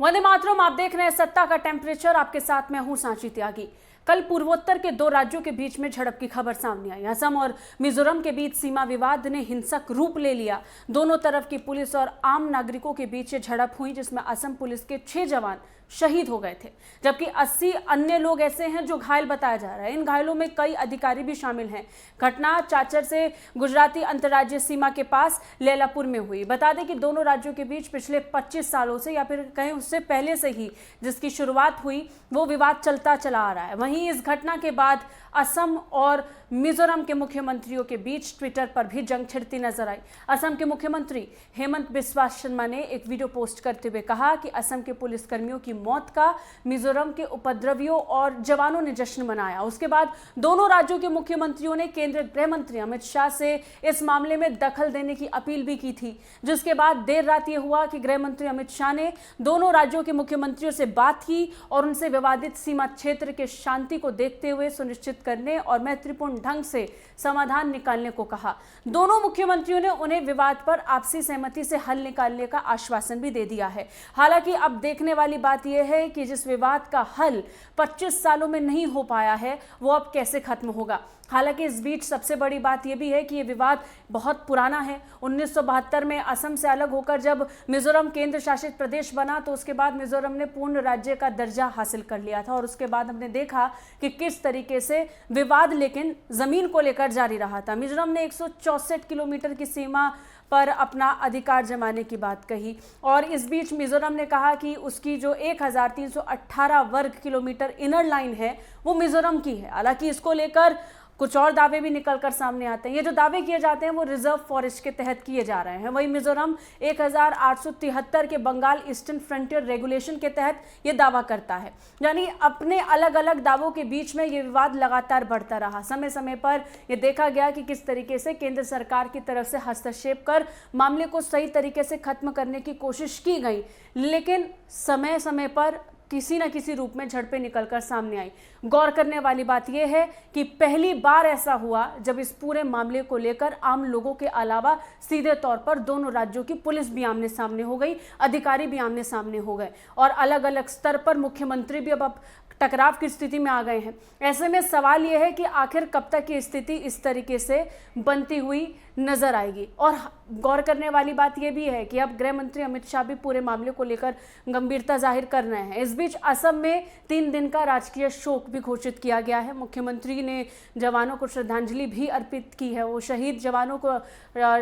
वंदे मातरम, आप देख रहे हैं सत्ता का टेम्परेचर। आपके साथ मैं हूं सांची त्यागी। कल पूर्वोत्तर के दो राज्यों के बीच में झड़प की खबर सामने आई। असम और मिजोरम के बीच सीमा विवाद ने हिंसक रूप ले लिया। दोनों तरफ की पुलिस और आम नागरिकों के बीच ये झड़प हुई, जिसमें असम पुलिस के 6 जवान शहीद हो गए थे, जबकि 80 अन्य लोग ऐसे हैं जो घायल बताया जा रहा है। इन घायलों में कई अधिकारी भी शामिल हैं। घटना चाचर से गुजराती अंतर्राज्यीय सीमा के पास लैलापुर में हुई। बता दें कि दोनों राज्यों के बीच पिछले 25 सालों से या फिर कहीं उससे पहले से ही जिसकी शुरुआत हुई वो विवाद चलता चला आ रहा है। वहीं इस घटना के बाद असम और मिजोरम के मुख्यमंत्रियों के बीच ट्विटर पर भी जंग छिड़ती नजर आई। असम के मुख्यमंत्री हेमंत बिस्वा शर्मा ने एक वीडियो पोस्ट करते हुए कहा कि असम के पुलिसकर्मियों की मौत का मिजोरम के उपद्रवियों और जवानों ने जश्न मनाया। उसके बाद दोनों राज्यों के मुख्यमंत्रियों ने केंद्रीय गृह मंत्री अमित शाह से इस मामले में दखल देने की अपील भी की थी, जिसके बाद देर रात यह हुआ कि गृह मंत्री अमित शाह ने दोनों राज्यों के मुख्यमंत्रियों से बात की और उनसे विवादित सीमा क्षेत्र के शांति को देखते हुए सुनिश्चित करने और मैत्रीपूर्ण ढंग से समाधान निकालने को कहा। दोनों मुख्यमंत्रियों ने उन्हें विवाद पर आपसी सहमति से हल निकालने का आश्वासन भी दे दिया है। हालांकि अब देखने वाली बात यह है कि जिस विवाद का हल 25 सालों में नहीं हो पाया है वो अब कैसे खत्म होगा। हालांकि इस बीच सबसे बड़ी बात यह भी है कि यह विवाद बहुत पुराना है। 1972 में असम से अलग होकर जब मिजोरम केंद्र शासित प्रदेश बना तो उसके बाद मिजोरम ने पूर्ण राज्य का दर्जा हासिल कर लिया था और उसके बाद हमने देखा कि किस तरीके से विवाद लेकिन जमीन को लेकर जारी रहा था। मिजोरम ने 164 किलोमीटर की सीमा पर अपना अधिकार जमाने की बात कही और इस बीच मिजोरम ने कहा कि उसकी जो 1318 वर्ग किलोमीटर इनर लाइन है वो मिजोरम की है। हालांकि इसको लेकर कुछ और दावे भी निकलकर सामने आते हैं। ये जो दावे किए जाते हैं वो रिजर्व फॉरेस्ट के तहत किए जा रहे हैं। वहीं मिजोरम 1873 के बंगाल ईस्टर्न फ्रंटियर रेगुलेशन के तहत ये दावा करता है। यानी अपने अलग अलग दावों के बीच में ये विवाद लगातार बढ़ता रहा। समय समय पर यह देखा गया कि किस तरीके से केंद्र सरकार की तरफ से हस्तक्षेप कर मामले को सही तरीके से खत्म करने की कोशिश की गई, लेकिन समय समय पर किसी न किसी रूप में झड़पें निकलकर सामने आई। गौर करने वाली बात यह है कि पहली बार ऐसा हुआ जब इस पूरे मामले को लेकर आम लोगों के अलावा सीधे तौर पर दोनों राज्यों की पुलिस भी आमने सामने हो गई, अधिकारी भी आमने सामने हो गए और अलग अलग स्तर पर मुख्यमंत्री भी अब टकराव की स्थिति में आ गए हैं। ऐसे में सवाल यह है कि आखिर कब तक ये स्थिति इस तरीके से बनती हुई नजर आएगी। और गौर करने वाली बात यह भी है कि अब गृह मंत्री अमित शाह भी पूरे मामले को लेकर गंभीरता जाहिर कर रहे हैं। इस बीच असम में 3 दिन का राजकीय शोक भी घोषित किया गया है। मुख्यमंत्री ने जवानों को श्रद्धांजलि भी अर्पित की है। वो शहीद जवानों को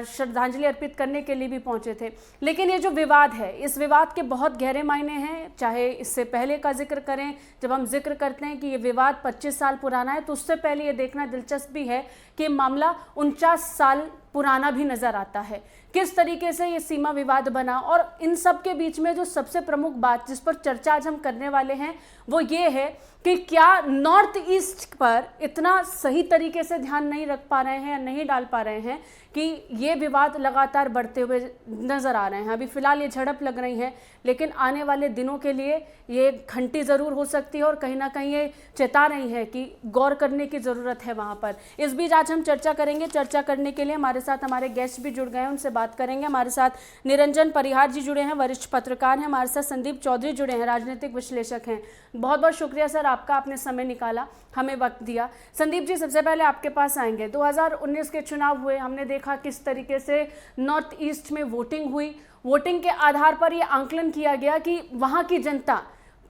श्रद्धांजलि अर्पित करने के लिए भी पहुंचे थे। लेकिन ये जो विवाद है, इस विवाद के बहुत गहरे मायने हैं। चाहे इससे पहले का जिक्र करें, जब हम जिक्र करते हैं कि ये विवाद 25 साल पुराना है, तो उससे पहले ये देखना दिलचस्प भी है कि मामला 49 साल पुराना भी नजर आता है। किस तरीके से ये सीमा विवाद बना और इन सब के बीच में जो सबसे प्रमुख बात जिस पर चर्चा आज हम करने वाले हैं वो ये है कि क्या नॉर्थ ईस्ट पर इतना सही तरीके से ध्यान नहीं रख पा रहे हैं, नहीं डाल पा रहे हैं कि ये विवाद लगातार बढ़ते हुए नजर आ रहे हैं। अभी फिलहाल ये झड़प लग रही है, लेकिन आने वाले दिनों के लिए ये घंटी जरूर हो सकती है और कहीं ना कहीं ये चेता रही है कि गौर करने की जरूरत है वहां पर। इस बीच आज हम चर्चा करेंगे। चर्चा करने के लिए हमारे साथ हमारे गेस्ट भी जुड़ गए हैं, उनसे बात करेंगे। हमारे साथ निरंजन परिहार जी जुड़े हैं, वरिष्ठ पत्रकार हैं। हमारे साथ संदीप चौधरी जुड़े हैं, राजनीतिक विश्लेषक हैं। बहुत बहुत शुक्रिया सर आपका, आपने समय निकाला, हमें वक्त दिया। संदीप जी, सबसे पहले आपके पास आएंगे। 2019 के चुनाव हुए, हमने देखा किस तरीके से नॉर्थ ईस्ट में वोटिंग हुई। वोटिंग के आधार पर यह आंकलन किया गया कि वहां की जनता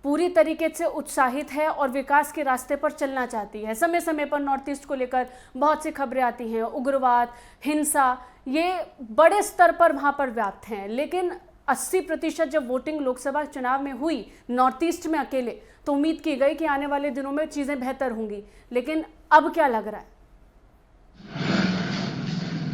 पूरी तरीके से उत्साहित है और विकास के रास्ते पर चलना चाहती है। समय समय पर नॉर्थ ईस्ट को लेकर बहुत सी खबरें आती हैं, उग्रवाद, हिंसा, ये बड़े स्तर पर वहां पर व्याप्त हैं। लेकिन 80% जब वोटिंग लोकसभा चुनाव में हुई नॉर्थ ईस्ट में अकेले, तो उम्मीद की गई कि आने वाले दिनों में चीजें बेहतर होंगी। लेकिन अब क्या लग रहा है?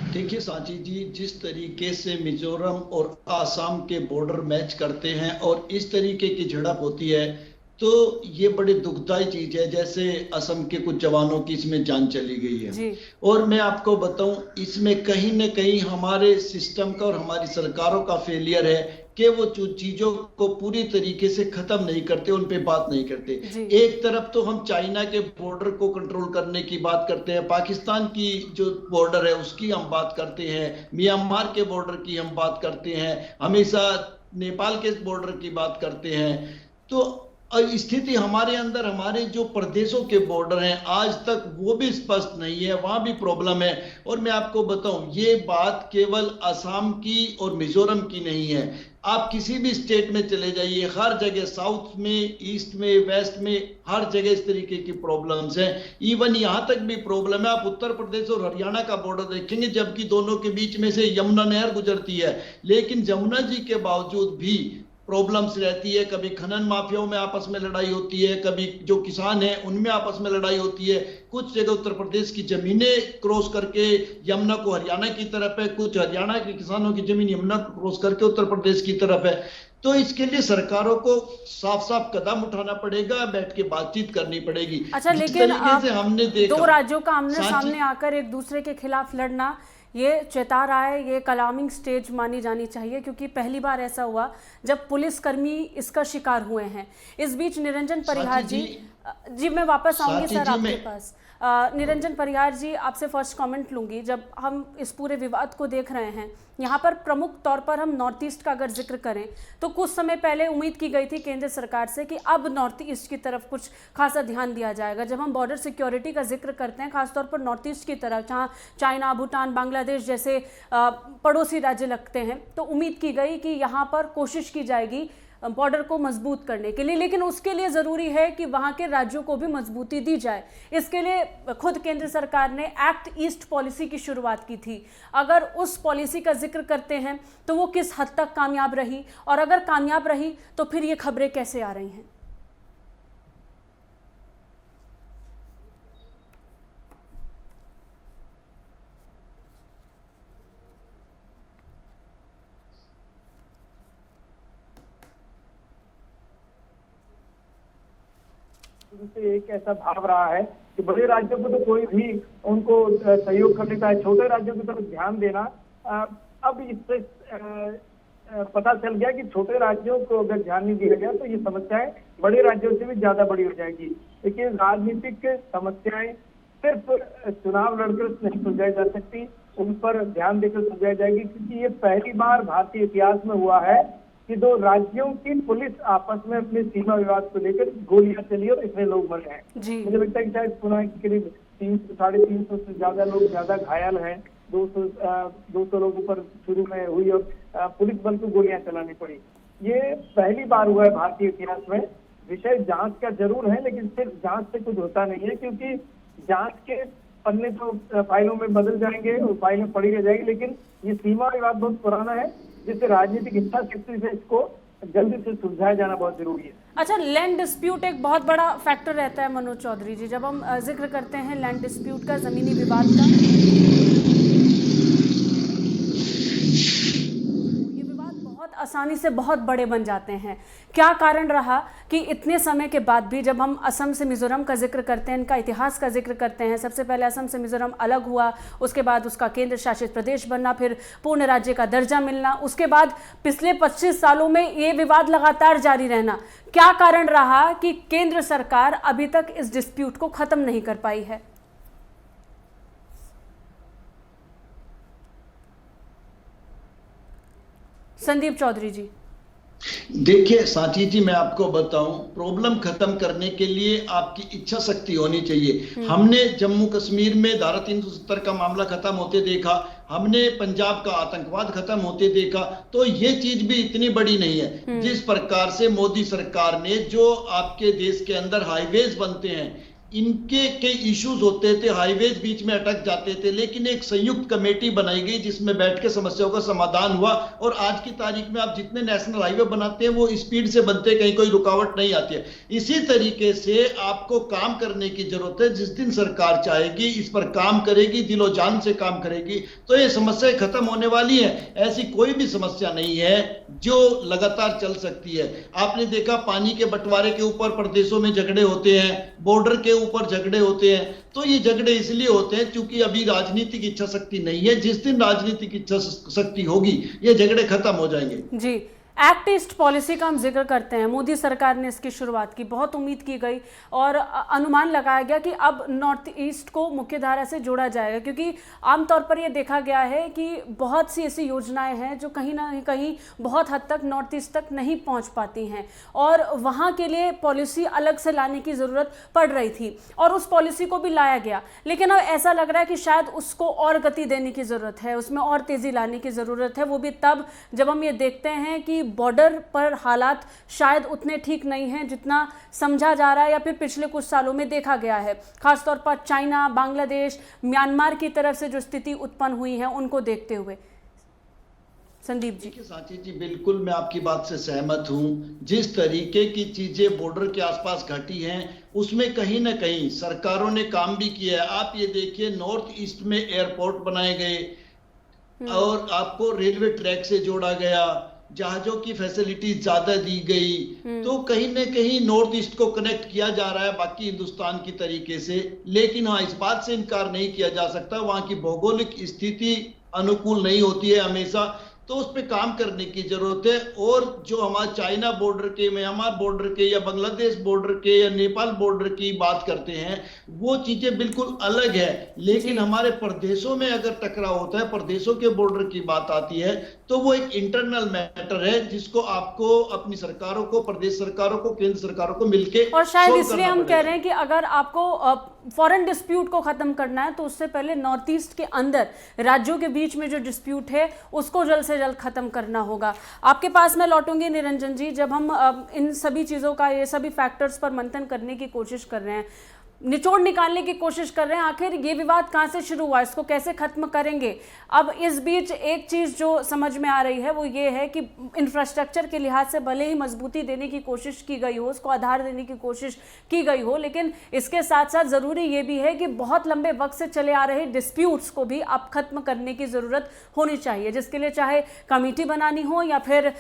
देखिए सांची जी, जिस तरीके से मिजोरम और आसाम के बॉर्डर मैच करते हैं और इस तरीके की झड़प होती है तो ये बड़ी दुखदाई चीज है। जैसे असम के कुछ जवानों की इसमें जान चली गई है और मैं आपको बताऊं इसमें कहीं न कहीं हमारे सिस्टम का और हमारी सरकारों का फेलियर है कि वो चीजों को पूरी तरीके से खत्म नहीं करते, उन पे बात नहीं करते। एक तरफ तो हम चाइना के बॉर्डर को कंट्रोल करने की बात करते हैं, पाकिस्तान की जो बॉर्डर है उसकी हम बात करते हैं, म्यांमार के बॉर्डर की हम बात करते हैं, हमेशा नेपाल के बॉर्डर की बात करते हैं, तो स्थिति हमारे अंदर हमारे जो प्रदेशों के बॉर्डर हैं आज तक वो भी स्पष्ट नहीं है, वहां भी प्रॉब्लम है। और मैं आपको बताऊं, ये बात केवल असम की और मिजोरम की नहीं है, आप किसी भी स्टेट में चले जाइए, हर जगह साउथ में, ईस्ट में, वेस्ट में, हर जगह इस तरीके की प्रॉब्लम्स हैं। इवन यहां तक भी प्रॉब्लम है, आप उत्तर प्रदेश और हरियाणा का बॉर्डर देखेंगे, जबकि दोनों के बीच में से यमुना नहर गुजरती है, लेकिन यमुना जी के बावजूद भी प्रॉब्लम्स रहती है। कभी खनन माफियाओं में आपस में लड़ाई होती है, कभी जो किसान हैं उनमें आपस में लड़ाई होती है। कुछ जगह उत्तर प्रदेश की जमीनें क्रॉस करके यमुना को हरियाणा की तरफ है, कुछ हरियाणा के किसानों की जमीन यमुना को क्रॉस करके उत्तर प्रदेश की तरफ है। तो इसके लिए सरकारों को साफ साफ कदम उठाना पड़ेगा, बैठ के बातचीत करनी पड़ेगी। अच्छा, लेकिन हमने देखा दो राज्यों का आमने सामने आकर एक दूसरे के खिलाफ लड़ना, ये चेता रहा है, ये अलार्मिंग स्टेज मानी जानी चाहिए, क्योंकि पहली बार ऐसा हुआ जब पुलिसकर्मी इसका शिकार हुए हैं। इस बीच निरंजन परिहार जी मैं वापस आऊंगी सर आपके पास। निरंजन परिहार जी, आपसे फर्स्ट कमेंट लूंगी। जब हम इस पूरे विवाद को देख रहे हैं, यहाँ पर प्रमुख तौर पर हम नॉर्थ ईस्ट का अगर जिक्र करें तो कुछ समय पहले उम्मीद की गई थी केंद्र सरकार से कि अब नॉर्थ ईस्ट की तरफ कुछ खासा ध्यान दिया जाएगा। जब हम बॉर्डर सिक्योरिटी का जिक्र करते हैं, खासतौर पर नॉर्थ ईस्ट की तरफ, जहाँ चाइना, भूटान, बांग्लादेश जैसे पड़ोसी राज्य लगते हैं, तो उम्मीद की गई कि यहाँ पर कोशिश की जाएगी बॉर्डर को मजबूत करने के लिए, लेकिन उसके लिए ज़रूरी है कि वहाँ के राज्यों को भी मजबूती दी जाए। इसके लिए खुद केंद्र सरकार ने एक्ट ईस्ट पॉलिसी की शुरुआत की थी। अगर उस पॉलिसी का जिक्र करते हैं तो वो किस हद तक कामयाब रही, और अगर कामयाब रही तो फिर ये खबरें कैसे आ रही हैं? से एक ऐसा भाव रहा है कि बड़े राज्यों को तो कोई भी उनको सहयोग करने का है, छोटे राज्यों की तरफ ध्यान देना। अब इससे पता चल गया कि छोटे राज्यों को अगर ध्यान नहीं दिया गया तो ये समस्याएं बड़े राज्यों से भी ज्यादा बड़ी हो जाएगी। देखिए, राजनीतिक समस्याएं सिर्फ चुनाव लड़कर नहीं सुलझाई जा सकती, उन पर ध्यान देकर सुलझाई जाएगी, क्योंकि ये पहली बार भारतीय इतिहास में हुआ है कि दो राज्यों की पुलिस आपस में अपने सीमा विवाद को लेकर गोलियां चली और इतने लोग मरे हैं। मुझे लगता है कि शायद सुना है कि करीब 300-350 से ज्यादा लोग ज्यादा घायल हैं, 200 लोगों पर शुरू में हुई और पुलिस बल को गोलियां चलानी पड़ी। ये पहली बार हुआ है भारतीय इतिहास में। विषय जांच का जरूर है, लेकिन सिर्फ जांच से कुछ होता नहीं है, क्योंकि जांच के पन्ने तो फाइलों में बदल जाएंगे और फाइलें पड़ी रह जाएगी, लेकिन ये सीमा विवाद बहुत पुराना है, जिससे राजनीतिक इच्छा शक्ति से इसको जल्दी से सुलझाया जाना बहुत जरूरी है। अच्छा, लैंड डिस्प्यूट एक बहुत बड़ा फैक्टर रहता है मनोज चौधरी जी। जब हम जिक्र करते हैं लैंड डिस्प्यूट का, जमीनी विवाद का, ये विवाद बहुत आसानी से बहुत बड़े बन जाते हैं। क्या कारण रहा कि इतने समय के बाद भी, जब हम असम से मिजोरम का जिक्र करते हैं, इनका इतिहास का जिक्र करते हैं, सबसे पहले असम से मिजोरम अलग हुआ, उसके बाद उसका केंद्र शासित प्रदेश बनना, फिर पूर्ण राज्य का दर्जा मिलना, उसके बाद पिछले 25 सालों में ये विवाद लगातार जारी रहना, क्या कारण रहा कि केंद्र सरकार अभी तक इस डिस्प्यूट को खत्म नहीं कर पाई है? संदीप चौधरी जी। देखिए सांची जी, मैं आपको बताऊं, प्रॉब्लम खत्म करने के लिए आपकी इच्छा शक्ति होनी चाहिए। हमने जम्मू कश्मीर में धारा 370 का मामला खत्म होते देखा, हमने पंजाब का आतंकवाद खत्म होते देखा, तो ये चीज भी इतनी बड़ी नहीं है। जिस प्रकार से मोदी सरकार ने, जो आपके देश के अंदर हाईवेज बनते हैं, इनके इश्यूज होते थे, हाईवेज बीच में अटक जाते थे, लेकिन एक संयुक्त कमेटी बनाई गई जिसमें बैठ के समस्याओं का समाधान हुआ, और आज की तारीख में आप जितने नेशनल हाईवे बनाते हैं वो स्पीड से बनते हैं, कहीं कोई रुकावट नहीं आती है। इसी तरीके से आपको काम करने की जरूरत है। जिस दिन सरकार चाहेगी, इस पर काम करेगी, दिलो जान से काम करेगी, तो ये समस्याएं खत्म होने वाली है। ऐसी कोई भी समस्या नहीं है जो लगातार चल सकती है। आपने देखा, पानी के बंटवारे के ऊपर प्रदेशों में झगड़े होते हैं, बॉर्डर के ऊपर झगड़े होते हैं, तो ये झगड़े इसलिए होते हैं क्योंकि अभी राजनीतिक इच्छा शक्ति नहीं है। जिस दिन राजनीतिक इच्छा शक्ति होगी, ये झगड़े खत्म हो जाएंगे। जी, एक्ट ईस्ट पॉलिसी का हम जिक्र करते हैं। मोदी सरकार ने इसकी शुरुआत की, बहुत उम्मीद की गई और अनुमान लगाया गया कि अब नॉर्थ ईस्ट को मुख्यधारा से जोड़ा जाएगा, क्योंकि आमतौर पर यह देखा गया है कि बहुत सी ऐसी योजनाएं हैं जो कहीं ना कहीं बहुत हद तक नॉर्थ ईस्ट तक नहीं पहुंच पाती हैं और वहां के लिए पॉलिसी अलग से लाने की ज़रूरत पड़ रही थी और उस पॉलिसी को भी लाया गया। लेकिन अब ऐसा लग रहा है कि शायद उसको और गति देने की ज़रूरत है, उसमें और तेज़ी लाने की ज़रूरत है, वो भी तब जब हम ये देखते हैं कि बॉर्डर पर हालात शायद उतने ठीक नहीं हैं जितना समझा जा रहा है या फिर पिछले कुछ सालों में देखा गया है। खासतौर पर चाइना, बांग्लादेश, म्यांमार की तरफ से जो स्थिति उत्पन्न हुई है उनको देखते हुए। संदीप जी। सांची जी, बिल्कुल मैं आपकी बात से सहमत हूं। जिस तरीके की चीजें बॉर्डर के आसपास घटी हैं उसमें कहीं ना कहीं सरकारों ने काम भी किया है। आप ये देखिए, नॉर्थ ईस्ट में एयरपोर्ट बनाए गए और आपको रेलवे ट्रैक से जोड़ा गया, जहाजों की फैसिलिटी ज्यादा दी गई, तो कहीं ना कहीं नॉर्थ ईस्ट को कनेक्ट किया जा रहा है बाकी हिंदुस्तान की तरीके से। लेकिन हाँ, इस बात से इनकार नहीं किया जा सकता, वहां की भौगोलिक स्थिति अनुकूल नहीं होती है हमेशा, तो उस पर काम करने की जरूरत है। और जो हमारा चाइना बॉर्डर के, म्यांमार बॉर्डर के या बांग्लादेश बॉर्डर के या नेपाल बॉर्डर की बात करते हैं, वो चीजें बिल्कुल अलग है। लेकिन हमारे प्रदेशों में अगर टकराव होता है, प्रदेशों के बॉर्डर की बात आती है, तो वो एक इंटरनल मैटर है जिसको आपको अपनी सरकारों को, प्रदेश सरकारों को, केंद्र सरकारों को मिलकर, और शायद इसलिए हम कह रहे हैं कि अगर आपको फॉरेन डिस्प्यूट को खत्म करना है तो उससे पहले नॉर्थ ईस्ट के अंदर राज्यों के बीच में जो डिस्प्यूट है उसको जल्द से जल्द खत्म करना होगा। आपके पास मैं लौटूंगी निरंजन जी। जब हम इन सभी चीज़ों का, ये सभी फैक्टर्स पर मंथन करने की कोशिश कर रहे हैं, निचोड़ निकालने की कोशिश कर रहे हैं, आखिर ये विवाद कहाँ से शुरू हुआ, इसको कैसे खत्म करेंगे। अब इस बीच एक चीज़ जो समझ में आ रही है वो ये है कि इंफ्रास्ट्रक्चर के लिहाज से भले ही मजबूती देने की कोशिश की गई हो, उसको आधार देने की कोशिश की गई हो, लेकिन इसके साथ साथ ज़रूरी ये भी है कि बहुत लंबे वक्त से चले आ रहे डिस्प्यूट्स को भी अब खत्म करने की ज़रूरत होनी चाहिए, जिसके लिए चाहे कमेटी बनानी हो या फिर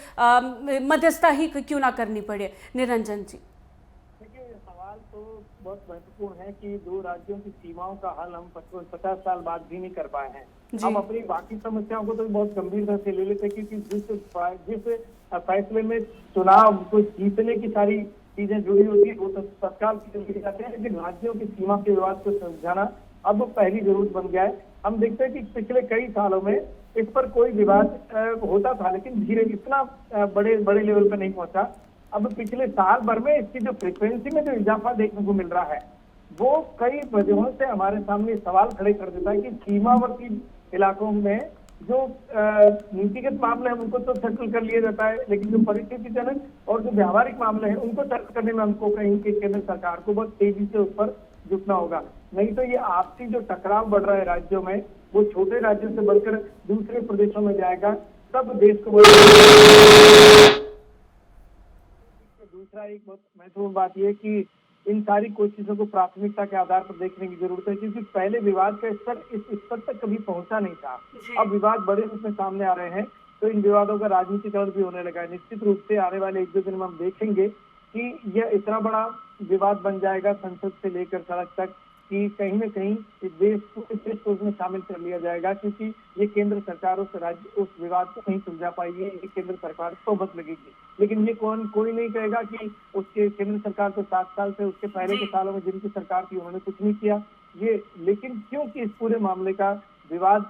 मध्यस्थता ही क्यों ना करनी पड़े। निरंजन जी। बहुत महत्वपूर्ण है कि दो राज्यों की सीमाओं का हल हम 50 साल बाद भी नहीं कर पाए हैं। हम अपनी बाकी समस्याओं को तो बहुत गंभीरता से ले लेते हैं, क्योंकि जिस फैसले में चुनाव को जीतने की सारी चीजें जुड़ी होती है वो तो तत्काल की जाते हैं, लेकिन राज्यों की सीमा के विवाद को सुलझाना अब पहली जरूरत बन गया है। हम देखते हैं कि पिछले कई सालों में इस पर कोई विवाद होता था, लेकिन धीरे इतना बड़े लेवल पर नहीं पहुंचा। अब पिछले साल भर में इसकी जो फ्रीक्वेंसी में जो इजाफा देखने को मिल रहा है वो कई वजहों से हमारे सामने सवाल खड़े कर देता है कि सीमावर्ती इलाकों में जो नीतिगत मामले हैं उनको तो सेटल कर लिया जाता है, लेकिन जो परिस्थितिजनक और जो व्यावहारिक मामले हैं उनको सेटल करने में हमको कहीं कि केंद्र सरकार को बहुत तेजी से उस पर जुटना होगा। नहीं तो ये आपसी जो टकराव बढ़ रहा है राज्यों में, वो छोटे राज्यों से बढ़कर दूसरे प्रदेशों में जाएगा, तब देश को दूसरा एक बहुत महत्वपूर्ण बात यह कि इन सारी कोशिशों को प्राथमिकता के आधार पर देखने की जरूरत है, क्योंकि पहले विवाद का स्तर इस स्तर तक कभी पहुंचा नहीं था। अब विवाद बड़े रूप में सामने आ रहे हैं, तो इन विवादों का राजनीतिकरण भी होने लगा है। निश्चित रूप से आने वाले 1-2 दिन में हम देखेंगे कि यह इतना बड़ा विवाद बन जाएगा संसद से लेकर सड़क तक कि कहीं न कहीं इस देश को उसमें शामिल कर लिया जाएगा, क्योंकि ये केंद्र सरकार उस राज्य उस विवाद को नहीं सुलझा पाएगी, ये केंद्र सरकार को बस लगेगी। लेकिन ये कोई नहीं कहेगा कि उसके केंद्र सरकार को 7 साल से उसके पहले के सालों में जिनकी सरकार थी उन्होंने कुछ नहीं किया ये। लेकिन क्योंकि इस पूरे मामले का विवाद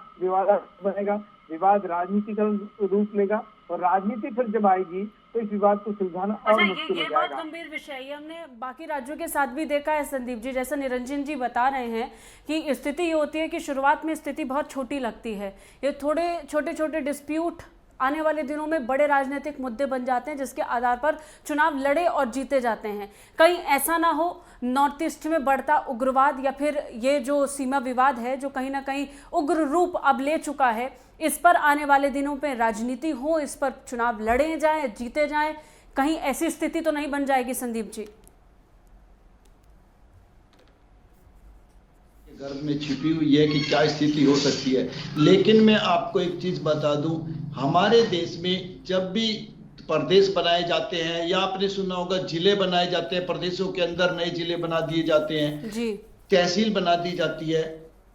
बनेगा, विवाद राजनीतिकरण रूप लेगा और राजनीति फिर जब आएगी तो इस विवाद को सुलझाना और मुश्किल हो जाएगा। बहुत गंभीर विषय है, हमने बाकी राज्यों के साथ भी देखा है संदीप जी। जैसा निरंजन जी बता रहे हैं कि स्थिति ये होती है कि शुरुआत में स्थिति बहुत छोटी लगती है, ये थोड़े छोटे डिस्प्यूट आने वाले दिनों में बड़े राजनीतिक मुद्दे बन जाते हैं, जिसके आधार पर चुनाव लड़े और जीते जाते हैं। कहीं ऐसा ना हो नॉर्थ ईस्ट में बढ़ता उग्रवाद या फिर ये जो सीमा विवाद है जो कहीं ना कहीं उग्र रूप अब ले चुका है, इस पर आने वाले दिनों में राजनीति हो, इस पर चुनाव लड़े जाएं, जीते जाएं, कहीं ऐसी स्थिति तो नहीं बन जाएगी संदीप जी? गर्भ में छिपी हुई है कि क्या स्थिति हो सकती है। लेकिन मैं आपको एक चीज बता दूं, हमारे देश में जब भी प्रदेश बनाए जाते हैं या आपने सुना होगा जिले बनाए जाते हैं, प्रदेशों के अंदर नए जिले बना दिए जाते हैं, जी, तहसील बना दी जाती है,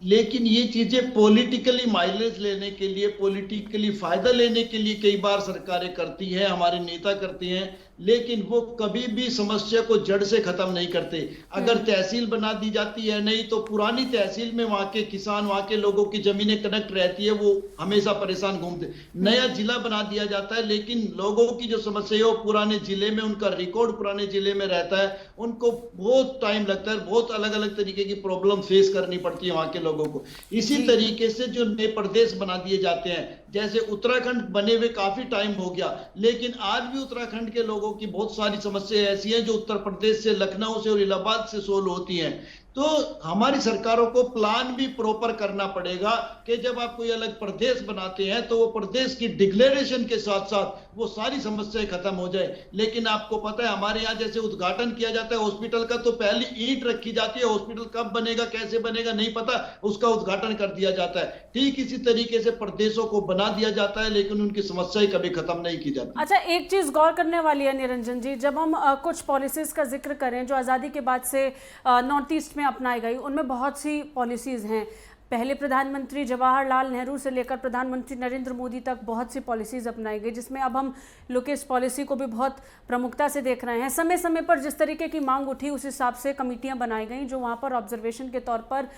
लेकिन ये चीजें पॉलिटिकली माइलेज लेने के लिए, पॉलिटिकली फायदा लेने के लिए कई बार सरकारें करती हैं, हमारे नेता करते हैं, लेकिन वो कभी भी समस्या को जड़ से खत्म नहीं करते। अगर तहसील बना दी जाती है, नहीं तो पुरानी तहसील में वहां के किसान, वहां के लोगों की जमीनें कनेक्ट रहती है, वो हमेशा परेशान घूमते। नया जिला बना दिया जाता है, लेकिन लोगों की जो समस्या है वो पुराने जिले में, उनका रिकॉर्ड पुराने जिले में रहता है, उनको बहुत टाइम लगता है, बहुत अलग अलग तरीके की प्रॉब्लम फेस करनी पड़ती है वहां के लोगों को। इसी तरीके से जो नए प्रदेश बना दिए जाते हैं, जैसे उत्तराखंड बने हुए काफी टाइम हो गया, लेकिन आज भी उत्तराखंड के लोगों की बहुत सारी समस्याएं ऐसी हैं जो उत्तर प्रदेश से, लखनऊ से और इलाहाबाद से सोल्व होती हैं। तो हमारी सरकारों को प्लान भी प्रॉपर करना पड़ेगा कि जब आप कोई अलग प्रदेश बनाते हैं तो वो प्रदेश की डिक्लेरेशन के साथ साथ वो सारी समस्याएं खत्म हो जाए। लेकिन आपको पता है हमारे यहाँ जैसे उद्घाटन किया जाता है हॉस्पिटल का, तो पहली ईंट रखी जाती है, हॉस्पिटल कब बनेगा कैसे बनेगा नहीं पता, उसका उद्घाटन कर दिया जाता है। ठीक इसी तरीके से प्रदेशों को बना दिया जाता है, लेकिन उनकी समस्याएं कभी खत्म नहीं की जाती। अच्छा, एक चीज गौर करने वाली है निरंजन जी, जब हम कुछ पॉलिसीज का जिक्र करें जो आज़ादी के बाद से नॉर्थ ईस्ट में अपनाई गई, उनमें बहुत सी पॉलिसीज़ हैं। पहले प्रधानमंत्री जवाहरलाल नेहरू से लेकर प्रधानमंत्री नरेंद्र मोदी तक बहुत सी पॉलिसीज़ अपनाई गई, जिसमें अब हम लोकेश पॉलिसी को भी बहुत प्रमुखता से देख रहे हैं। समय समय पर जिस तरीके की मांग उठी उस हिसाब से कमेटियां बनाई गई जो वहां पर ऑब्जर्वेशन के तौर पर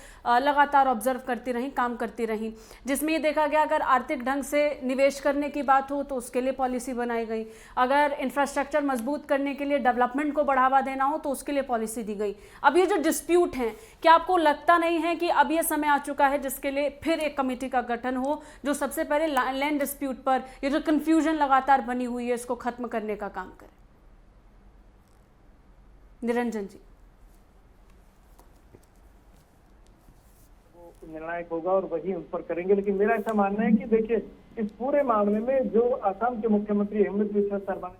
लगातार ऑब्जर्व करती रहीं, काम करती रहीं, जिसमें ये देखा गया अगर आर्थिक ढंग से निवेश करने की बात हो तो उसके लिए पॉलिसी बनाई गई, अगर इंफ्रास्ट्रक्चर मजबूत करने के लिए, डेवलपमेंट को बढ़ावा देना हो तो उसके लिए पॉलिसी दी गई। अब ये जो डिस्प्यूट हैं, क्या आपको लगता नहीं है कि अब ये समय आ चुका है जिसके लिए फिर एक कमेटी का गठन हो जो सबसे पहले लैंड डिस्प्यूट पर ये जो कंफ्यूजन लगातार बनी हुई है इसको खत्म करने का काम करे? निरंजन जी। वो निर्णायक होगा और वही उन पर करेंगे, लेकिन मेरा ऐसा मानना है कि देखिए इस पूरे मामले में जो असम के मुख्यमंत्री हेमंत बिस्वा शर्मा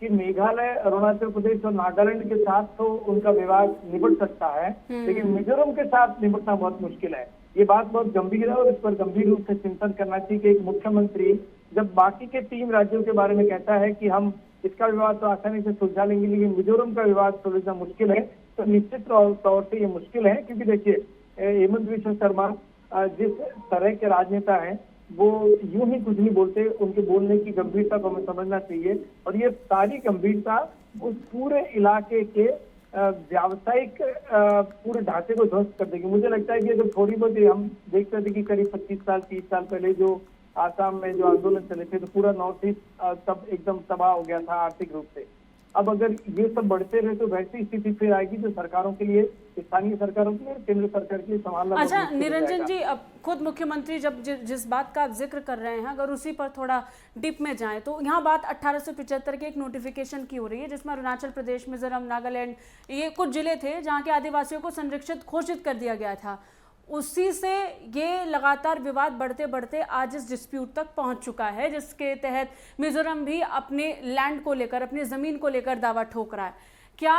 कि मेघालय, अरुणाचल प्रदेश और नागालैंड के साथ तो उनका विवाद निपट सकता है, लेकिन मिजोरम के साथ निपटना बहुत मुश्किल है। ये बात बहुत गंभीर है और इस पर गंभीर रूप से चिंतन करना चाहिए कि एक मुख्यमंत्री जब बाकी के 3 राज्यों के बारे में कहता है कि हम इसका विवाद तो आसानी से सुलझा लेंगे, लेकिन मिजोरम का विवाद सुलझना मुश्किल है, तो निश्चित तौर से ये मुश्किल है। क्योंकि देखिए हेमंत बिस्वा शर्मा जिस तरह के राजनेता हैं वो यूं ही कुछ नहीं बोलते, उनके बोलने की गंभीरता को हमें समझना चाहिए, और ये सारी गंभीरता उस पूरे इलाके के व्यावसायिक पूरे ढांचे को ध्वस्त कर देगी। मुझे लगता है कि अगर थोड़ी बहुत हम देखते थे कि करीब 25 साल 30 साल पहले जो आसाम में जो आंदोलन चले थे तो पूरा नॉर्थ ईस्ट तब एकदम तबाह हो गया था आर्थिक रूप से। अब अगर ये सब बढ़ते रहे तो वैसी स्थिति फिर आएगी जो सरकारों के लिए, स्थानीय सरकारों के लिए, केंद्र सरकार के लिए संभालना। अच्छा निरंजन जी, अब खुद मुख्यमंत्री जब जिस बात का आप जिक्र कर रहे हैं, अगर उसी पर थोड़ा डीप में जाएं तो यहाँ बात 1875 के एक नोटिफिकेशन की हो रही है जिसमें अरुणाचल प्रदेश, मिजोरम, नागालैंड ये कुछ जिले थे जहाँ के आदिवासियों को संरक्षित घोषित कर दिया गया था। उसी से ये लगातार विवाद बढ़ते बढ़ते आज इस डिस्प्यूट तक पहुंच चुका है जिसके तहत मिजोरम भी अपने लैंड को लेकर, अपनी ज़मीन को लेकर दावा ठोक रहा है। क्या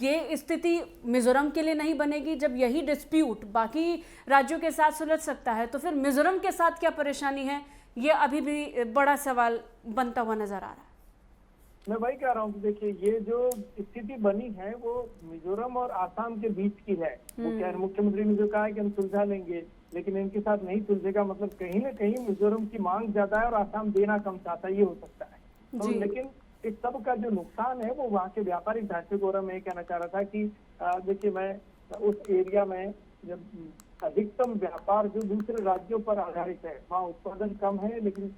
ये स्थिति मिजोरम के लिए नहीं बनेगी? जब यही डिस्प्यूट बाकी राज्यों के साथ सुलझ सकता है तो फिर मिजोरम के साथ क्या परेशानी है? ये अभी भी बड़ा सवाल बनता हुआ नजर आ रहा है। मैं वही कह रहा हूँ कि देखिए ये जो स्थिति बनी है वो मिजोरम और आसाम के बीच की है। मुख्यमंत्री ने जो कहा है कि हम सुलझा लेंगे, लेकिन इनके साथ नहीं सुलझेगा, मतलब कहीं ना कहीं मिजोरम की मांग ज्यादा है और आसाम देना कम चाहता है, ये हो सकता है। तो लेकिन इस सब का जो नुकसान है वो वहाँ के व्यापारिक ढांचे को, और मैं ये कहना चाह रहा था कि देखिए मैं उस एरिया में जब अधिकतम व्यापार जो दूसरे राज्यों पर आधारित है, वहाँ उत्पादन कम है लेकिन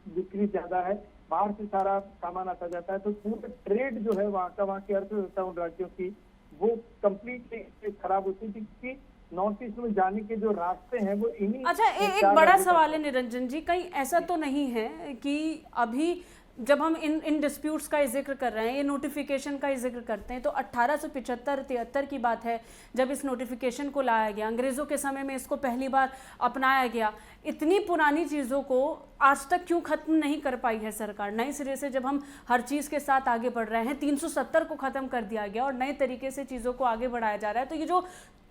बिक्री ज्यादा है, बाहर से सारा सामान आता जाता है, तो पूरा ट्रेड जो है वहाँ का, वहाँ की अर्थव्यवस्था उन राज्यों की वो कंप्लीटली खराब होती थी क्योंकि नॉर्थ ईस्ट में जाने के जो रास्ते हैं वो इन्हीं। अच्छा, एक बड़ा सवाल है निरंजन जी, कहीं ऐसा तो नहीं है कि अभी जब हम इन डिस्प्यूट्स का जिक्र कर रहे हैं, ये नोटिफिकेशन का जिक्र करते हैं, तो 1875-73 की बात है जब इस नोटिफिकेशन को लाया गया, अंग्रेज़ों के समय में इसको पहली बार अपनाया गया। इतनी पुरानी चीज़ों को आज तक क्यों ख़त्म नहीं कर पाई है सरकार? नए सिरे से जब हम हर चीज़ के साथ आगे बढ़ रहे हैं, 370 को ख़त्म कर दिया गया और नए तरीके से चीज़ों को आगे बढ़ाया जा रहा है, तो ये जो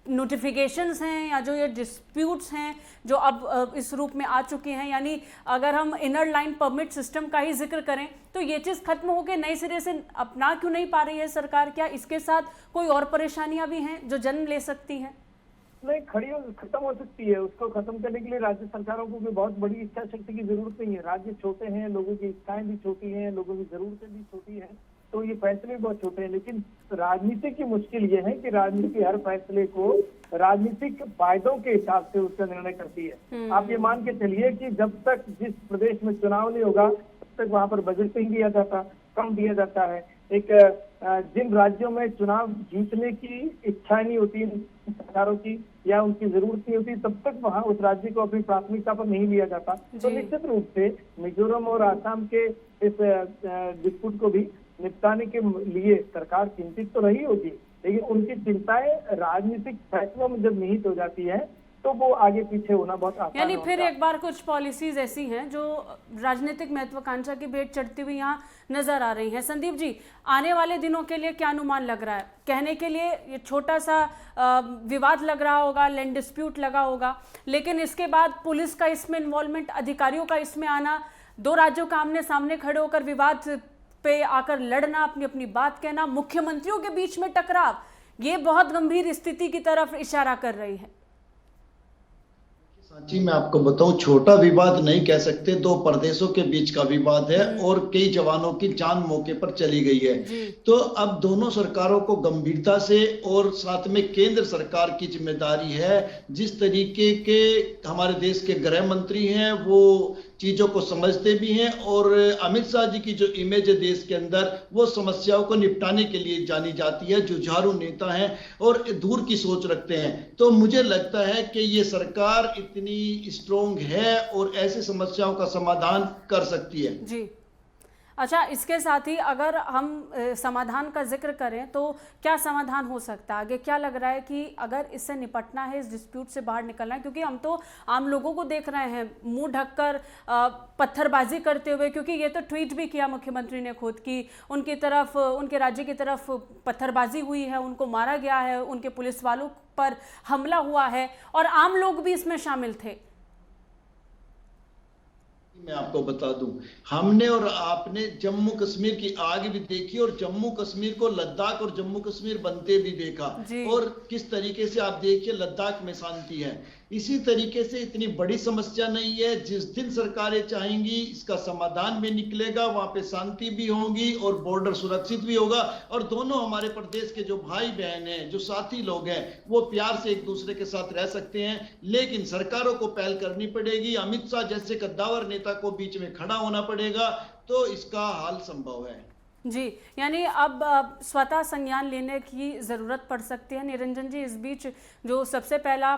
नोटिफिकेशंस हैं या जो ये डिस्प्यूट्स हैं जो अब इस रूप में आ चुके हैं, यानी अगर हम इनर लाइन परमिट सिस्टम का ही जिक्र करें तो ये चीज़ खत्म होकर नए सिरे से अपना क्यों नहीं पा रही है सरकार? क्या इसके साथ कोई और परेशानियां भी हैं जो जन्म ले सकती हैं? नहीं खत्म हो सकती है। उसको खत्म करने के लिए राज्य सरकारों को भी बहुत बड़ी इच्छा शक्ति की जरूरत नहीं है। राज्य छोटे हैं, लोगों की इच्छाएं भी छोटी हैं, लोगों की जरूरतें भी छोटी हैं, तो ये फैसले भी बहुत छोटे हैं। लेकिन राजनीति की मुश्किल ये है कि राजनीति हर फैसले को राजनीतिक फायदों के हिसाब से उसका निर्णय करती है। आप ये मान के चलिए कि जब तक जिस प्रदेश में चुनाव नहीं होगा तब तक वहां पर बजट नहीं दिया जाता, कम दिया जाता है। जिन राज्यों में चुनाव जीतने की इच्छा नहीं होती सरकारों की या उनकी जरूरत नहीं होती, तब तक वहां उस राज्य को अपनी प्राथमिकता पर नहीं लिया जाता। तो निश्चित रूप से मिजोरम और आसाम के इस डिस्प्यूट को भी निपटाने के लिए सरकार चिंतित तो रही होगी, लेकिन उनकी चिंताएं राजनीतिक फैसलों में जब निहित हो जाती है तो वो आगे पीछे होना बहुत आसान यानी होता। फिर एक बार कुछ पॉलिसीज ऐसी हैं जो राजनीतिक महत्वाकांक्षा की भेंट चढ़ती हुई यहाँ नजर आ रही हैं। संदीप जी, आने वाले दिनों के लिए क्या अनुमान लग रहा है? कहने के लिए ये छोटा सा विवाद लग रहा होगा, लैंड डिस्प्यूट लगा होगा, लेकिन इसके बाद पुलिस का इसमें इन्वॉल्वमेंट, अधिकारियों का इसमें आना, दो राज्यों का आमने सामने खड़े होकर विवाद पे आकर लड़ना, अपनी अपनी बात कहना, मुख्यमंत्रियों के बीच में टकराव, ये बहुत गंभीर स्थिति की तरफ इशारा कर रही है। सांची, मैं आपको बताऊं, छोटा विवाद नहीं कह सकते, दो प्रदेशों के बीच का विवाद है और कई जवानों की जान मौके पर चली गई है। तो अब दोनों सरकारों को गंभीरता से, और साथ में केंद्र सरकार की जिम्मेदारी है, जिस तरीके के हमारे देश के गृह मंत्री हैं वो चीजों को समझते भी हैं, और अमित शाह जी की जो इमेज है देश के अंदर, वो समस्याओं को निपटाने के लिए जानी जाती है, जुझारू नेता हैं और दूर की सोच रखते हैं। तो मुझे लगता है कि ये सरकार इतनी स्ट्रोंग है और ऐसी समस्याओं का समाधान कर सकती है। जी, अच्छा, इसके साथ ही अगर हम समाधान का जिक्र करें तो क्या समाधान हो सकता है? आगे क्या लग रहा है कि अगर इससे निपटना है, इस डिस्प्यूट से बाहर निकलना है, क्योंकि हम तो आम लोगों को देख रहे हैं मुंह ढककर पत्थरबाजी करते हुए, क्योंकि ये तो ट्वीट भी किया मुख्यमंत्री ने खुद कि उनकी तरफ, उनके राज्य की तरफ पत्थरबाजी हुई है, उनको मारा गया है, उनके पुलिस वालों पर हमला हुआ है और आम लोग भी इसमें शामिल थे। मैं आपको बता दूं, हमने और आपने जम्मू कश्मीर की आग भी देखी और जम्मू कश्मीर को लद्दाख और जम्मू कश्मीर बनते भी देखा, और किस तरीके से आप देखिए लद्दाख में शांति है। इसी तरीके से इतनी बड़ी समस्या नहीं है, जिस दिन सरकारें चाहेंगी इसका समाधान भी निकलेगा, वहां पे शांति भी होगी और बॉर्डर सुरक्षित भी होगा, और दोनों हमारे प्रदेश के जो भाई बहन हैं, जो साथी लोग हैं, वो प्यार से एक दूसरे के साथ रह सकते हैं। लेकिन सरकारों को पहल करनी पड़ेगी, अमित शाह जैसे कद्दावर नेता को बीच में खड़ा होना पड़ेगा, तो इसका हल संभव है। जी, यानी अब स्वतः संज्ञान लेने की जरूरत पड़ सकती है। निरंजन जी, इस बीच जो सबसे पहला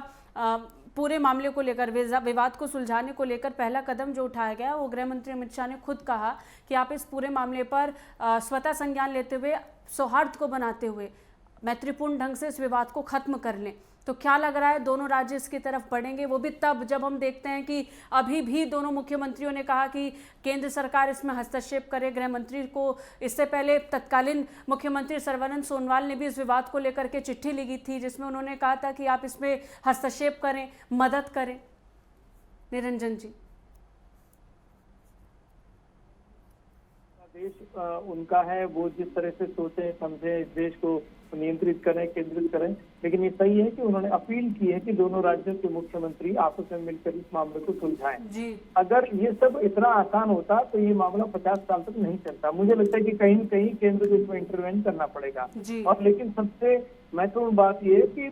पूरे मामले को लेकर, विवाद को सुलझाने को लेकर पहला कदम जो उठाया गया, वो गृह मंत्री अमित शाह ने खुद कहा कि आप इस पूरे मामले पर स्वतः संज्ञान लेते हुए, सौहार्द को बनाते हुए, मैत्रीपूर्ण ढंग से इस विवाद को खत्म कर लें। तो क्या लग रहा है दोनों राज्य इसकी तरफ बढ़ेंगे? वो भी तब जब हम देखते हैं कि अभी भी दोनों मुख्यमंत्रियों ने कहा कि केंद्र सरकार इसमें हस्तक्षेप करे। गृह मंत्री को इससे पहले तत्कालीन मुख्यमंत्री सर्बानंद सोनोवाल ने भी इस विवाद को लेकर के चिट्ठी लिखी थी, जिसमें उन्होंने कहा था कि आप इसमें हस्तक्षेप करें, मदद करें। निरंजन जी, देश उनका है, वो जिस तरह से सोचे समझे, इस देश को नियंत्रित करें, केंद्रित करें, लेकिन ये सही है कि उन्होंने अपील की है कि दोनों राज्यों के मुख्यमंत्री आपस में मिलकर इस मामले को सुलझाएं। अगर ये सब इतना आसान होता तो ये मामला 50 साल तक नहीं चलता। मुझे लगता है कि कहीं न कहीं केंद्र को इसमें इंटरवेंट करना पड़ेगा। और लेकिन सबसे महत्वपूर्ण बात ये है कि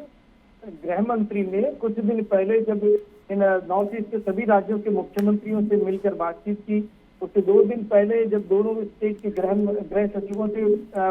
गृह मंत्री ने कुछ दिन पहले जब इन नॉर्थ ईस्ट के सभी राज्यों के मुख्यमंत्रियों से मिलकर बातचीत की, उसके 2 दिन पहले जब दोनों स्टेट के गृह सचिवों से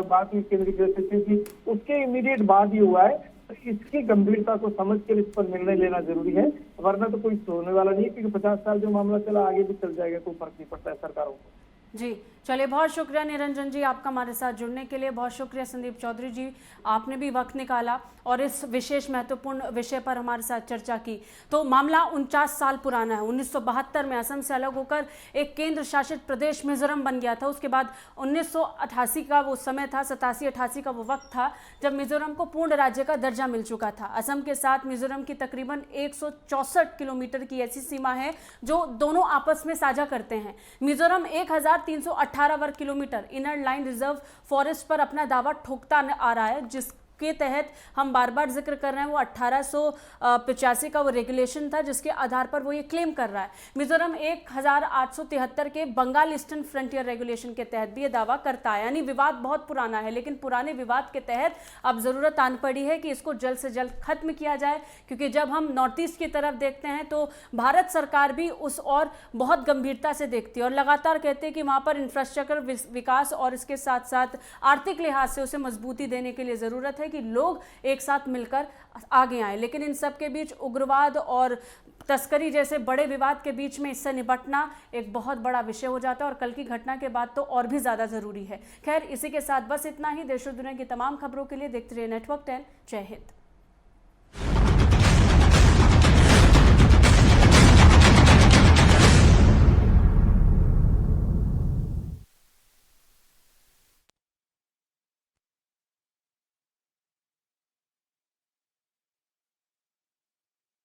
बात हुई, केंद्रीय गृह सचिव की, उसके इमीडिएट बाद ये हुआ है। तो इसकी गंभीरता को समझकर इस पर निर्णय लेना जरूरी है, वरना तो कोई होने वाला नहीं है, क्योंकि 50 साल जो मामला चला आगे भी चल जाएगा, कोई फर्क नहीं पड़ता है सरकारों को। जी, चलिए, बहुत शुक्रिया निरंजन जी आपका हमारे साथ जुड़ने के लिए। बहुत शुक्रिया संदीप चौधरी जी, आपने भी वक्त निकाला और इस विशेष महत्वपूर्ण विषय पर हमारे साथ चर्चा की। तो मामला 49 साल पुराना है। 1972 में असम से अलग होकर एक केंद्र शासित प्रदेश मिजोरम बन गया था। उसके बाद 1988 का वो समय था, 87-88 का वो वक्त था जब मिजोरम को पूर्ण राज्य का दर्जा मिल चुका था। असम के साथ मिजोरम की तकरीबन 164 किलोमीटर की ऐसी सीमा है जो दोनों आपस में साझा करते हैं। मिजोरम 1318 वर्ग kilometre inner line reserve forest पर अपना दावा ठोकता आ रहा है, के तहत हम बार बार जिक्र कर रहे हैं, वो 1885 का वो रेगुलेशन था जिसके आधार पर वो ये क्लेम कर रहा है। मिजोरम 1873 के बंगाल ईस्टर्न फ्रंटियर रेगुलेशन के तहत भी ये दावा करता है। यानी विवाद बहुत पुराना है, लेकिन पुराने विवाद के तहत अब जरूरत आन पड़ी है कि इसको जल्द से जल्द खत्म किया जाए, क्योंकि जब हम नॉर्थ ईस्ट की तरफ देखते हैं तो भारत सरकार भी उस और बहुत गंभीरता से देखती है और लगातार कहते हैं कि वहां पर इंफ्रास्ट्रक्चर विकास और इसके साथ साथ आर्थिक लिहाज से उसे मजबूती देने के लिए जरूरत है कि लोग एक साथ मिलकर आगे आए। लेकिन इन सब के बीच उग्रवाद और तस्करी जैसे बड़े विवाद के बीच में इससे निपटना एक बहुत बड़ा विषय हो जाता है और कल की घटना के बाद तो और भी ज्यादा जरूरी है। खैर, इसी के साथ बस इतना ही। देश और दुनिया की तमाम खबरों के लिए देखते रहिए नेटवर्क 10। जय हिंद।